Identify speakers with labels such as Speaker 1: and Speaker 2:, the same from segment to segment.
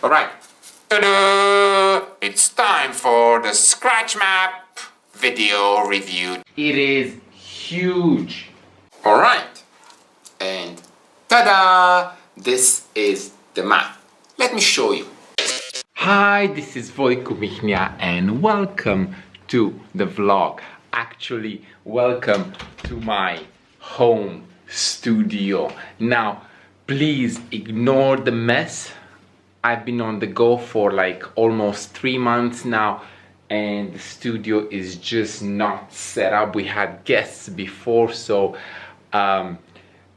Speaker 1: Alright, ta-da! It's time for the scratch map video review. It is huge. Alright, and ta-da! This is the map. Let me show you. Hi, this is Vojko Michnia and welcome to the vlog. Actually, welcome to my home studio. Now, please ignore the mess. I've been on the go for like almost 3 months now and the studio is just not set up. We had guests before, so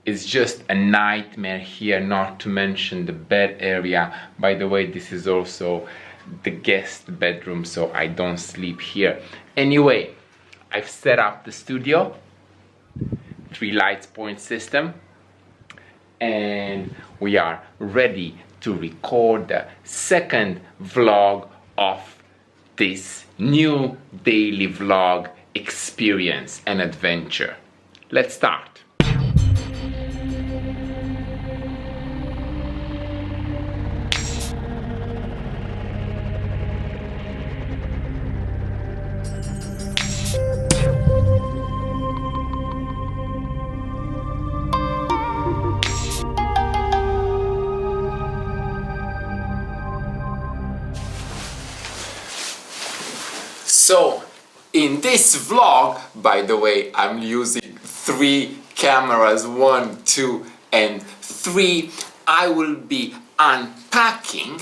Speaker 1: it's just a nightmare here, not to mention the bed area. By the way, this is also the guest bedroom, so I don't sleep here. Anyway, I've set up the studio, 3 lights point system, and we are ready to record the second vlog of this new daily vlog experience and adventure. Let's start. So, in this vlog, by the way, I'm using 3 cameras, 1, 2, and 3. I will be unpacking,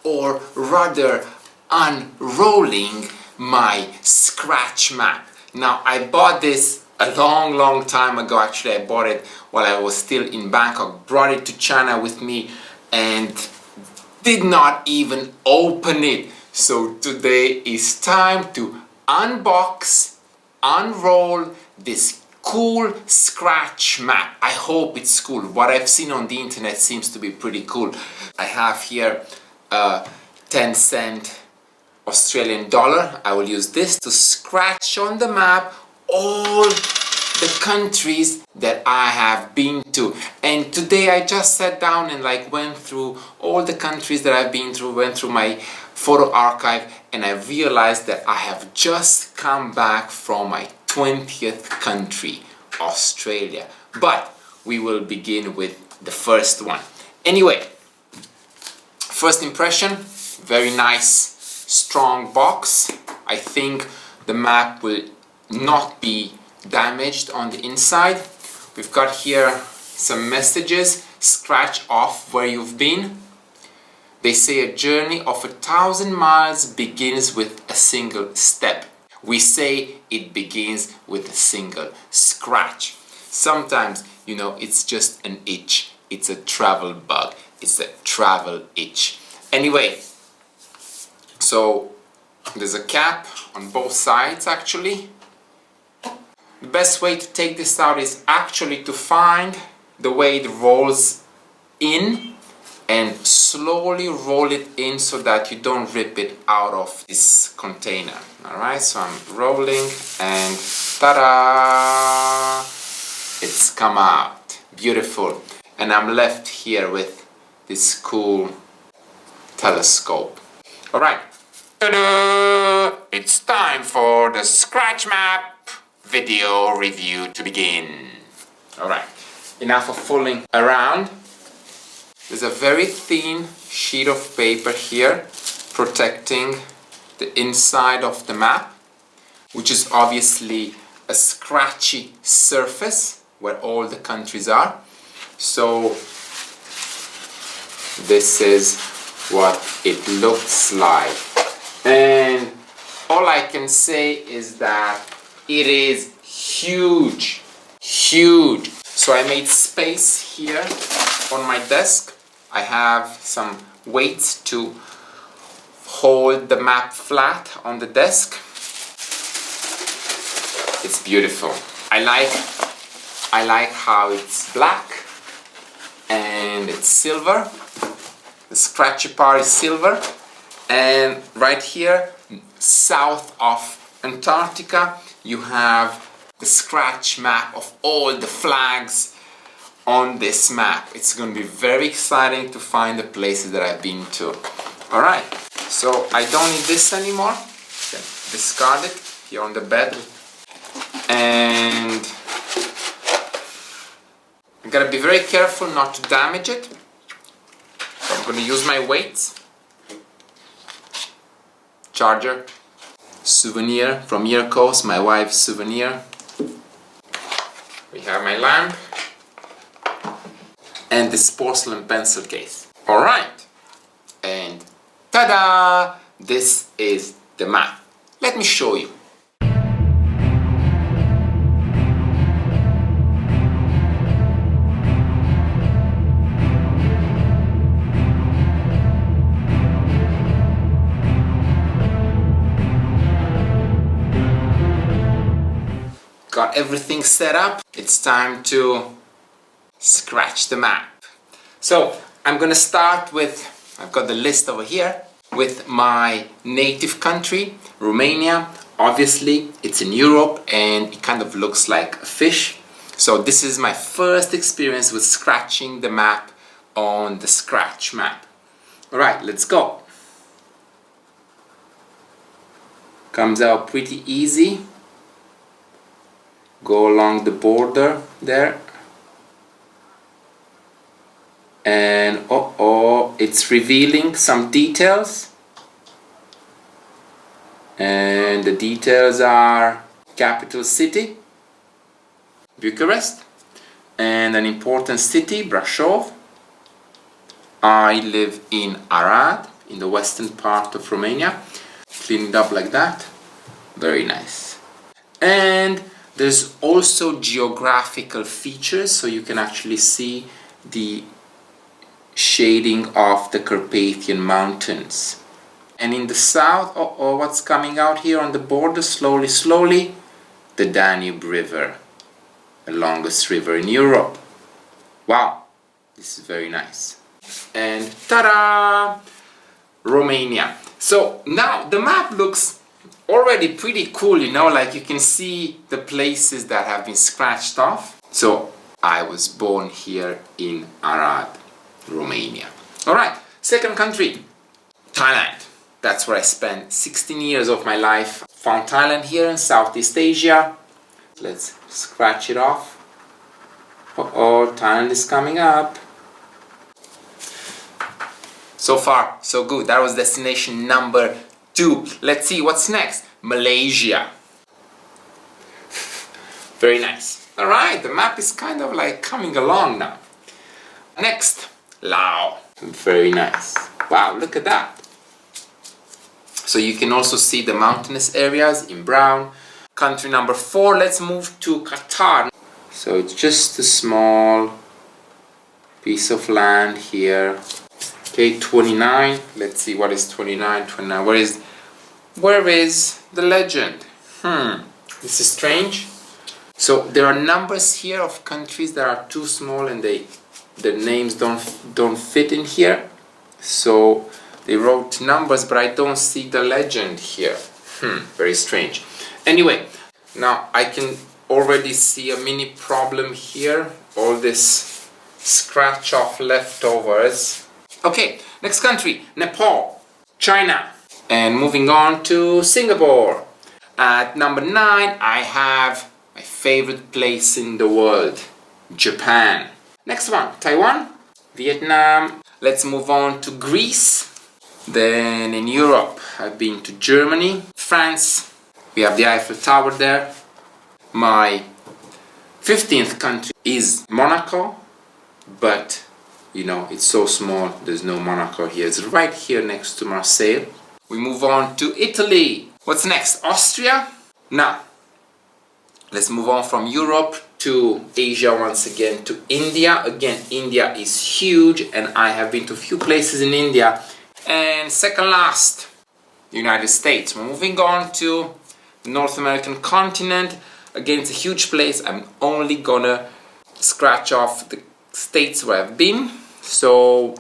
Speaker 1: or rather unrolling my scratch map. Now, I bought this a long time ago. Actually, I bought it while I was still in Bangkok, brought it to China with me and did not even open it. So today is time to unbox, unroll this cool scratch map. I hope it's cool. What I've seen on the internet seems to be pretty cool. I have here a 10-cent Australian dollar. I will use this to scratch on the map all the countries that I have been to. And today I just sat down and went through all the countries that I've been through, went through my photo archive, and I realized that I have just come back from my 20th country, Australia. But we will begin with the first one. Anyway, first impression, very nice, strong box. I think the map will not be damaged on the inside. We've got here some messages. Scratch off where you've been. They say a journey of 1,000 miles begins with a single step. We say it begins with a single scratch. Sometimes, you know, it's just an itch. It's a travel bug. It's a travel itch. Anyway, so there's a cap on both sides actually. The best way to take this out is actually to find the way it rolls in and slowly roll it in so that you don't rip it out of this container. Alright, so I'm rolling and ta-da! It's come out. Beautiful. And I'm left here with this cool telescope. Alright. Ta-da! It's time for the scratch map video review to begin. Alright, enough of fooling around. There's a very thin sheet of paper here protecting the inside of the map, which is obviously a scratchy surface where all the countries are. So this is what it looks like. And all I can say is that it is huge, huge. So I made space here on my desk. I have some weights to hold the map flat on the desk. It's beautiful. I like how it's black and it's silver. The scratchy part is silver. And right here, south of Antarctica, you have the scratch map of all the flags on this map. It's going to be very exciting to find the places that I've been to. Alright, so I don't need this anymore. Okay, discard it here on the bed. And I gotta be very careful not to damage it. So I'm gonna use my weights. Charger. Souvenir from Yurkos, my wife's souvenir. We have my lamp. And this porcelain pencil case. Alright. And ta-da! This is the map. Let me show you. Got everything set up. It's time to scratch the map. So I'm gonna start with, I've got the list over here, with my native country, Romania. Obviously it's in Europe and it kind of looks like a fish. So this is my first experience with scratching the map on the scratch map. Alright, let's go. Comes out pretty easy. Go along the border there. And it's revealing some details. And the details are capital city, Bucharest, and an important city, Brașov. I live in Arad, in the western part of Romania. Clean it up like that. Very nice. And there's also geographical features, so you can actually see the shading of the Carpathian Mountains. And in the south, what's coming out here on the border, slowly, the Danube River, the longest river in Europe. Wow, this is very nice. And ta-da! Romania. So now the map looks already pretty cool, you know, like you can see the places that have been scratched off. So I was born here in Arad, Romania. Alright, second country, Thailand. That's where I spent 16 years of my life. Found Thailand here in Southeast Asia. Let's scratch it off. Thailand is coming up. So far, so good. That was destination number 2. Let's see what's next. Malaysia. Very nice. Alright, the map is kind of like coming along now. Next, Laos. Very nice. Wow, look at that. So you can also see the mountainous areas in brown. Country number 4, let's move to Qatar. So it's just a small piece of land here. Okay, 29. Let's see, what is 29? 29. Where is the legend? This is strange. So there are numbers here of countries that are too small and the names don't fit in here. So they wrote numbers, but I don't see the legend here. Very strange. Anyway, now I can already see a mini problem here. All this scratch off leftovers. Okay, next country, Nepal, China. And moving on to Singapore. At number 9, I have my favorite place in the world, Japan. Next one, Taiwan, Vietnam. Let's move on to Greece. Then in Europe, I've been to Germany, France. We have the Eiffel Tower there. My 15th country is Monaco, but you know, it's so small, there's no Monaco here. It's right here next to Marseille. We move on to Italy. What's next? Austria? Now, let's move on from Europe to Asia once again, to India. Again, India is huge and I have been to a few places in India. And second last, United States. We're moving on to the North American continent. Again, it's a huge place. I'm only gonna scratch off the states where I've been. So,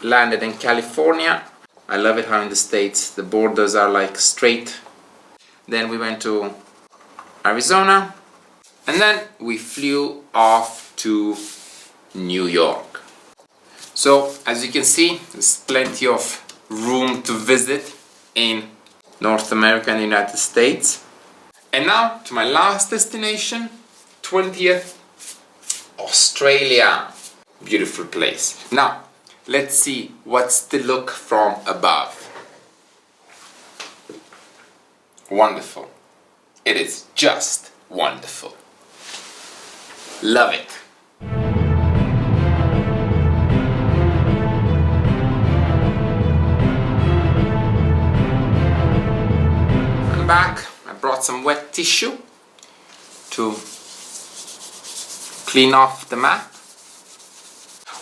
Speaker 1: landed in California. I love it how in the States the borders are like straight. Then we went to Arizona. And then we flew off to New York. So, as you can see, there's plenty of room to visit in North America and the United States. And now to my last destination, 20th, Australia. Beautiful place. Now, let's see what's the look from above. Wonderful. It is just wonderful. Love it. I'm back. I brought some wet tissue to clean off the map.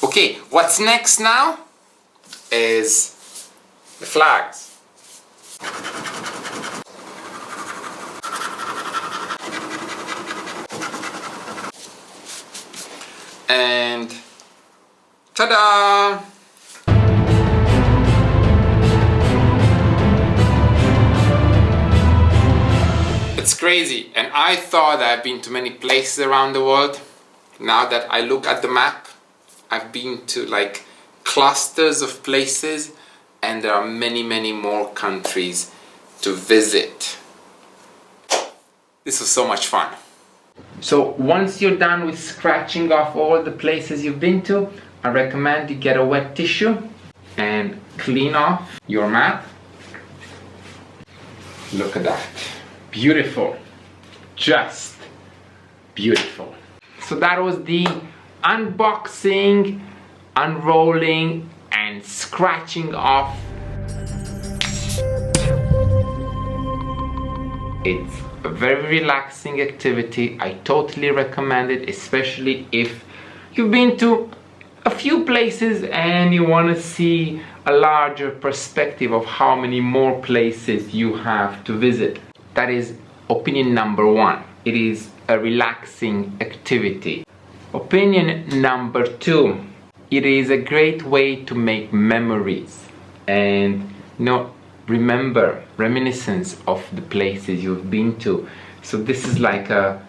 Speaker 1: Okay, what's next now is the flags. And ta-da! It's crazy, and I thought I've been to many places around the world. Now that I look at the map, I've been to like clusters of places, and there are many more countries to visit. This was so much fun. So once you're done with scratching off all the places you've been to, I recommend you get a wet tissue and clean off your map. Look at that. Beautiful. Just beautiful. So that was the unboxing, unrolling, and scratching off. It's a very relaxing activity. I totally recommend it, especially if you've been to a few places and you want to see a larger perspective of how many more places you have to visit. That is opinion number one. It is a relaxing activity. Opinion number two, it is a great way to make memories and remember reminiscence of the places you've been to. So this is like a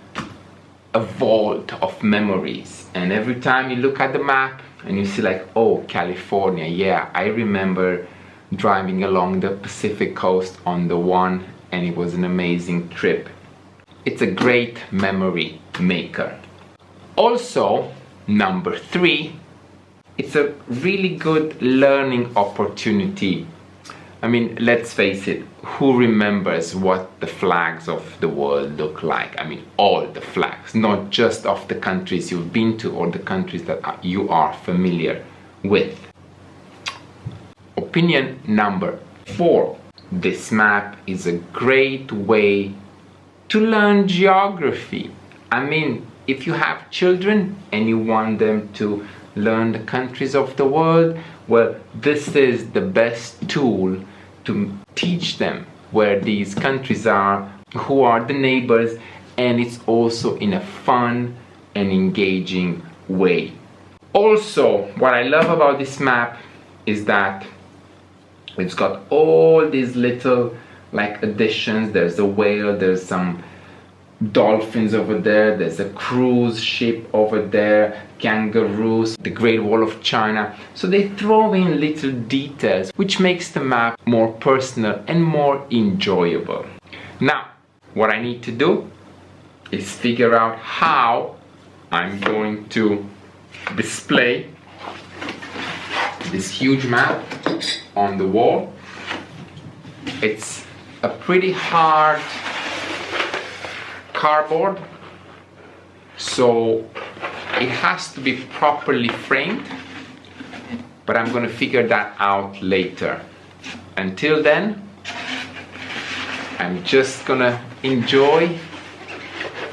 Speaker 1: vault of memories, and every time you look at the map and you see like, oh, California, yeah, I remember driving along the Pacific coast on the one, and it was an amazing trip. It's a great memory maker. Also, number three, it's a really good learning opportunity. I mean, let's face it, who remembers what the flags of the world look like? I mean, all the flags, not just of the countries you've been to or the countries that you are familiar with. Opinion number four, this map is a great way to learn geography. I mean, if you have children and you want them to learn the countries of the world, well, this is the best tool to teach them where these countries are, who are the neighbors, and it's also in a fun and engaging way. Also, what I love about this map is that it's got all these little like additions. There's a whale, there's some dolphins over there, there's a cruise ship over there, kangaroos, the Great Wall of China. So they throw in little details which makes the map more personal and more enjoyable. Now, what I need to do is figure out how I'm going to display this huge map on the wall. It's a pretty hard cardboard, so it has to be properly framed, but I'm going to figure that out later. Until then, I'm just gonna enjoy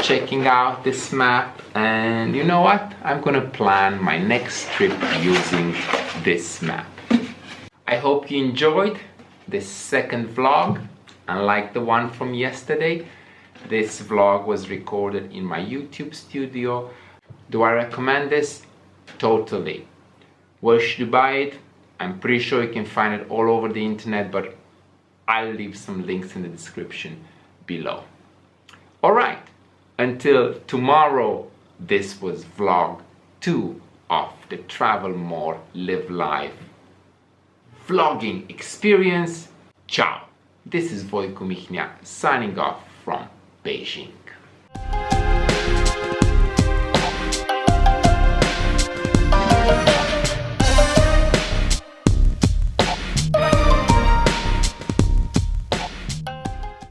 Speaker 1: checking out this map, and you know what? I'm gonna plan my next trip using this map. I hope you enjoyed this second vlog. Unlike the one from yesterday, this vlog was recorded in my YouTube studio. Do I recommend this? Totally. Where should you buy it? I'm pretty sure you can find it all over the internet, but I'll leave some links in the description below. Alright, until tomorrow, this was vlog 2 of the Travel More, Live Life vlogging experience. Ciao! This is Voicu Mihnea signing off from Beijing.